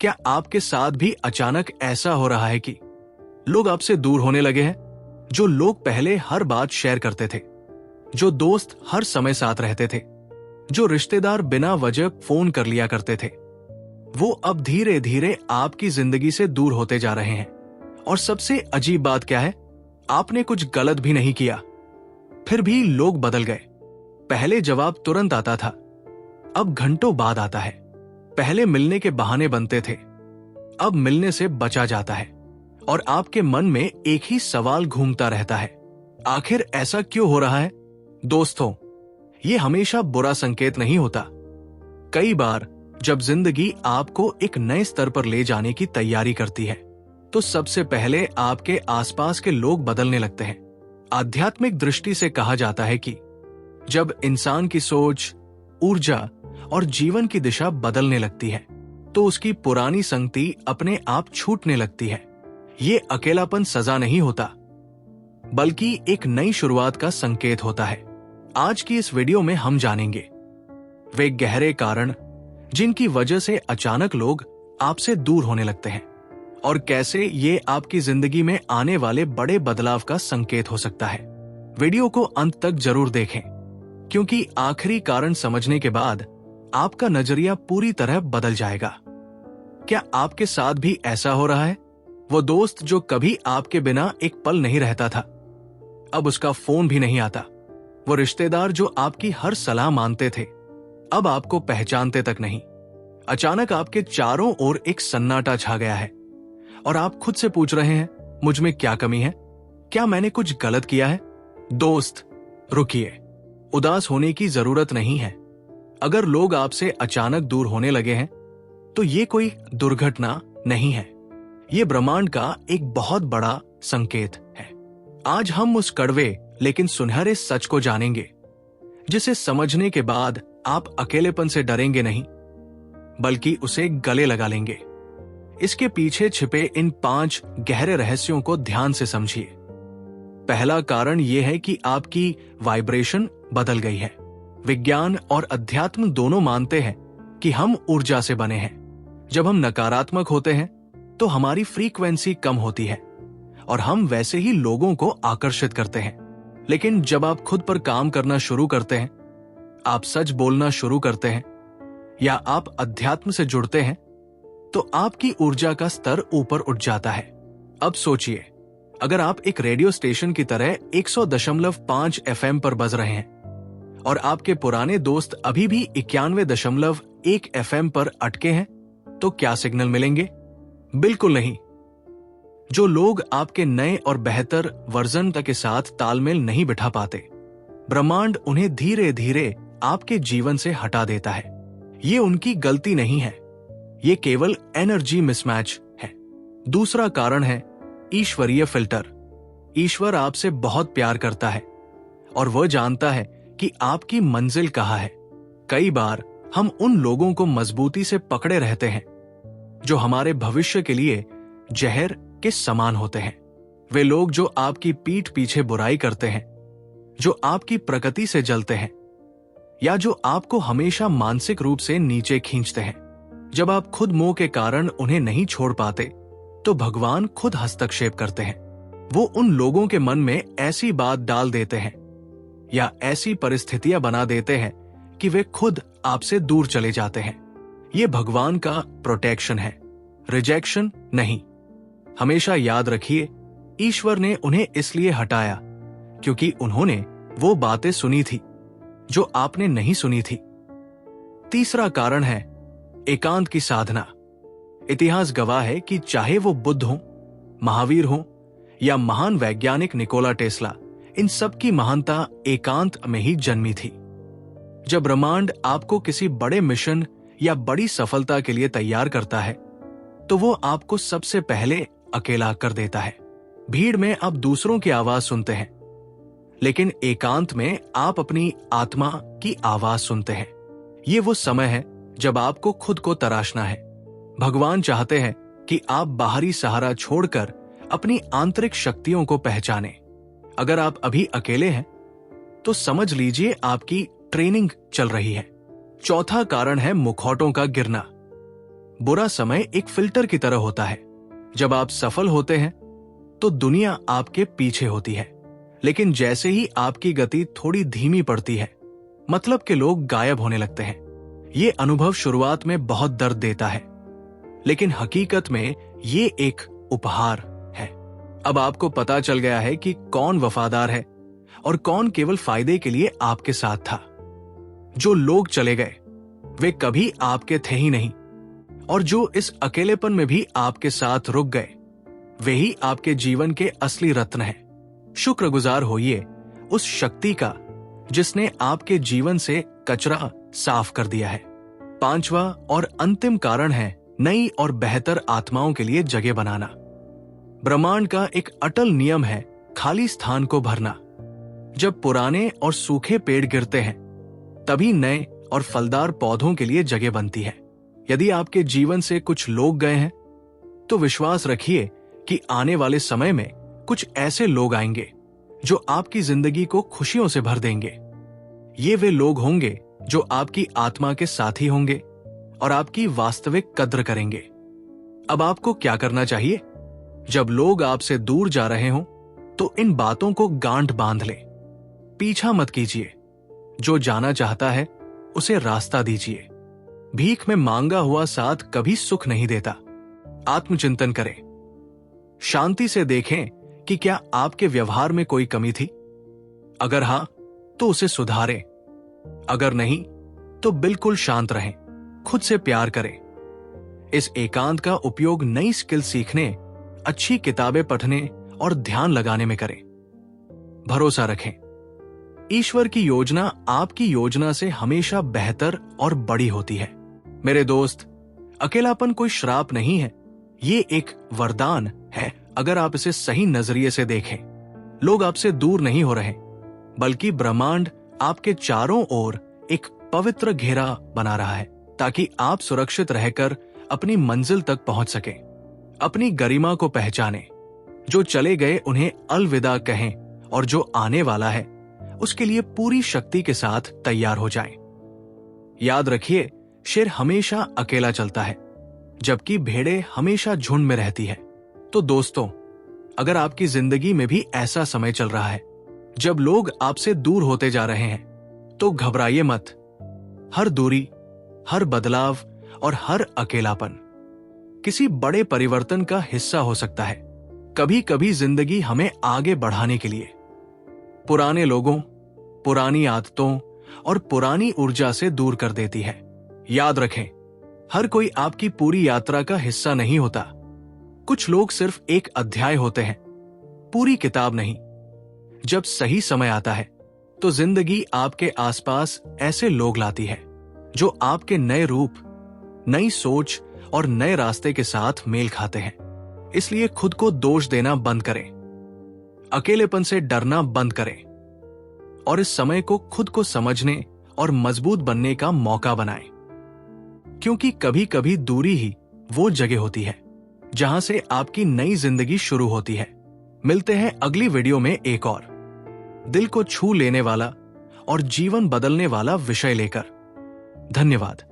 क्या आपके साथ भी अचानक ऐसा हो रहा है कि लोग आपसे दूर होने लगे हैं? जो लोग पहले हर बात शेयर करते थे, जो दोस्त हर समय साथ रहते थे, जो रिश्तेदार बिना वजह फोन कर लिया करते थे, वो अब धीरे धीरे आपकी जिंदगी से दूर होते जा रहे हैं। और सबसे अजीब बात क्या है, आपने कुछ गलत भी नहीं किया, फिर भी लोग बदल गए। पहले जवाब तुरंत आता था, अब घंटों बाद आता है। पहले मिलने के बहाने बनते थे, अब मिलने से बचा जाता है। और आपके मन में एक ही सवाल घूमता रहता है, आखिर ऐसा क्यों हो रहा है? दोस्तों, ये हमेशा बुरा संकेत नहीं होता। कई बार जब जिंदगी आपको एक नए स्तर पर ले जाने की तैयारी करती है, तो सबसे पहले आपके आसपास के लोग बदलने लगते हैं। आध्यात्मिक दृष्टि से कहा जाता है कि जब इंसान की सोच, ऊर्जा और जीवन की दिशा बदलने लगती है, तो उसकी पुरानी संगति अपने आप छूटने लगती है। ये अकेलापन सजा नहीं होता, बल्कि एक नई शुरुआत का संकेत होता है। आज की इस वीडियो में हम जानेंगे वे गहरे कारण जिनकी वजह से अचानक लोग आपसे दूर होने लगते हैं, और कैसे ये आपकी जिंदगी में आने वाले बड़े बदलाव का संकेत हो सकता है। वीडियो को अंत तक जरूर देखें, क्योंकि आखिरी कारण समझने के बाद आपका नजरिया पूरी तरह बदल जाएगा। क्या आपके साथ भी ऐसा हो रहा है? वो दोस्त जो कभी आपके बिना एक पल नहीं रहता था, अब उसका फोन भी नहीं आता। वो रिश्तेदार जो आपकी हर सलाह मानते थे, अब आपको पहचानते तक नहीं। अचानक आपके चारों ओर एक सन्नाटा छा गया है, और आप खुद से पूछ रहे हैं, मुझ में क्या कमी है? क्या मैंने कुछ गलत किया है? दोस्त, रुकिए, उदास होने की जरूरत नहीं है। अगर लोग आपसे अचानक दूर होने लगे हैं, तो ये कोई दुर्घटना नहीं है, ये ब्रह्मांड का एक बहुत बड़ा संकेत है। आज हम उस कड़वे लेकिन सुनहरे सच को जानेंगे, जिसे समझने के बाद आप अकेलेपन से डरेंगे नहीं, बल्कि उसे गले लगा लेंगे। इसके पीछे छिपे इन 5 गहरे रहस्यों को ध्यान से समझिए। पहला कारण यह है कि आपकी वाइब्रेशन बदल गई है। विज्ञान और अध्यात्म दोनों मानते हैं कि हम ऊर्जा से बने हैं। जब हम नकारात्मक होते हैं, तो हमारी फ्रीक्वेंसी कम होती है, और हम वैसे ही लोगों को आकर्षित करते हैं। लेकिन जब आप खुद पर काम करना शुरू करते हैं, आप सच बोलना शुरू करते हैं, या आप अध्यात्म से जुड़ते हैं, तो आपकी ऊर्जा का स्तर ऊपर उठ जाता है। अब सोचिए, अगर आप एक रेडियो स्टेशन की तरह 100.5 FM पर बज रहे हैं, और आपके पुराने दोस्त अभी भी 91.1 FM पर अटके हैं, तो क्या सिग्नल मिलेंगे? बिल्कुल नहीं। जो लोग आपके नए और बेहतर वर्जन के साथ तालमेल नहीं बिठा पाते, ब्रह्मांड उन्हें धीरे धीरे आपके जीवन से हटा देता है। ये उनकी गलती नहीं है, ये केवल एनर्जी मिसमैच है। दूसरा कारण है ईश्वरीय फिल्टर। ईश्वर आपसे बहुत प्यार करता है, और वह जानता है कि आपकी मंजिल कहाँ है। कई बार हम उन लोगों को मजबूती से पकड़े रहते हैं जो हमारे भविष्य के लिए जहर के समान होते हैं। वे लोग जो आपकी पीठ पीछे बुराई करते हैं, जो आपकी प्रकृति से जलते हैं, या जो आपको हमेशा मानसिक रूप से नीचे खींचते हैं। जब आप खुद मोह के कारण उन्हें नहीं छोड़ पाते, तो भगवान खुद हस्तक्षेप करते हैं। वो उन लोगों के मन में ऐसी बात डाल देते हैं, या ऐसी परिस्थितियां बना देते हैं कि वे खुद आपसे दूर चले जाते हैं। ये भगवान का प्रोटेक्शन है, रिजेक्शन नहीं। हमेशा याद रखिए, ईश्वर ने उन्हें इसलिए हटाया क्योंकि उन्होंने वो बातें सुनी थी जो आपने नहीं सुनी थी। तीसरा कारण है एकांत की साधना। इतिहास गवाह है कि चाहे वो बुद्ध हो, महावीर हो, या महान वैज्ञानिक निकोला टेस्ला, इन सब की महानता एकांत में ही जन्मी थी। जब ब्रह्मांड आपको किसी बड़े मिशन या बड़ी सफलता के लिए तैयार करता है, तो वो आपको सबसे पहले अकेला कर देता है। भीड़ में आप दूसरों की आवाज सुनते हैं, लेकिन एकांत में आप अपनी आत्मा की आवाज सुनते हैं। ये वो समय है जब आपको खुद को तराशना है। भगवान चाहते हैं कि आप बाहरी सहारा छोड़कर अपनी आंतरिक शक्तियों को पहचानें। अगर आप अभी अकेले हैं, तो समझ लीजिए आपकी ट्रेनिंग चल रही है। चौथा कारण है मुखौटों का गिरना। बुरा समय एक फिल्टर की तरह होता है। जब आप सफल होते हैं तो दुनिया आपके पीछे होती है, लेकिन जैसे ही आपकी गति थोड़ी धीमी पड़ती है, मतलब के लोग गायब होने लगते हैं। ये अनुभव शुरुआत में बहुत दर्द देता है, लेकिन हकीकत में ये एक उपहार है। अब आपको पता चल गया है कि कौन वफादार है और कौन केवल फायदे के लिए आपके साथ था। जो लोग चले गए वे कभी आपके थे ही नहीं, और जो इस अकेलेपन में भी आपके साथ रुक गए वे ही आपके जीवन के असली रत्न हैं। शुक्रगुजार होइए उस शक्ति का जिसने आपके जीवन से कचरा साफ कर दिया है। 5वां और अंतिम कारण है नई और बेहतर आत्माओं के लिए जगह बनाना। ब्रह्मांड का एक अटल नियम है खाली स्थान को भरना। जब पुराने और सूखे पेड़ गिरते हैं तभी नए और फलदार पौधों के लिए जगह बनती है। यदि आपके जीवन से कुछ लोग गए हैं तो विश्वास रखिए कि आने वाले समय में कुछ ऐसे लोग आएंगे जो आपकी जिंदगी को खुशियों से भर देंगे। ये वे लोग होंगे जो आपकी आत्मा के साथी होंगे और आपकी वास्तविक कद्र करेंगे। अब आपको क्या करना चाहिए? जब लोग आपसे दूर जा रहे हों तो इन बातों को गांठ बांध लें। पीछा मत कीजिए। जो जाना चाहता है उसे रास्ता दीजिए। भीख में मांगा हुआ साथ कभी सुख नहीं देता। आत्मचिंतन करें। शांति से देखें कि क्या आपके व्यवहार में कोई कमी थी। अगर हां तो उसे सुधारें, अगर नहीं तो बिल्कुल शांत रहें। खुद से प्यार करें। इस एकांत का उपयोग नई स्किल सीखने, अच्छी किताबें पढ़ने और ध्यान लगाने में करें। भरोसा रखें। ईश्वर की योजना आपकी योजना से हमेशा बेहतर और बड़ी होती है। मेरे दोस्त, अकेलापन कोई श्राप नहीं है, ये एक वरदान है अगर आप इसे सही नजरिए से देखें। लोग आपसे दूर नहीं हो रहे, बल्कि ब्रह्मांड आपके चारों ओर एक पवित्र घेरा बना रहा है ताकि आप सुरक्षित रहकर अपनी मंजिल तक पहुंच सकें। अपनी गरिमा को पहचानें। जो चले गए उन्हें अलविदा कहें और जो आने वाला है उसके लिए पूरी शक्ति के साथ तैयार हो जाएं। याद रखिए, शेर हमेशा अकेला चलता है जबकि भेड़ें हमेशा झुंड में रहती है। तो दोस्तों, अगर आपकी जिंदगी में भी ऐसा समय चल रहा है जब लोग आपसे दूर होते जा रहे हैं तो घबराइए मत। हर दूरी, हर बदलाव और हर अकेलापन किसी बड़े परिवर्तन का हिस्सा हो सकता है। कभी कभी जिंदगी हमें आगे बढ़ाने के लिए पुराने लोगों, पुरानी आदतों और पुरानी ऊर्जा से दूर कर देती है। याद रखें, हर कोई आपकी पूरी यात्रा का हिस्सा नहीं होता। कुछ लोग सिर्फ एक अध्याय होते हैं, पूरी किताब नहीं। जब सही समय आता है तो जिंदगी आपके आसपास ऐसे लोग लाती है जो आपके नए रूप, नई सोच और नए रास्ते के साथ मेल खाते हैं। इसलिए खुद को दोष देना बंद करें, अकेलेपन से डरना बंद करें और इस समय को खुद को समझने और मजबूत बनने का मौका बनाएं। क्योंकि कभी कभी दूरी ही वो जगह होती है जहां से आपकी नई जिंदगी शुरू होती है। मिलते हैं अगली वीडियो में एक और दिल को छू लेने वाला और जीवन बदलने वाला विषय लेकर। धन्यवाद।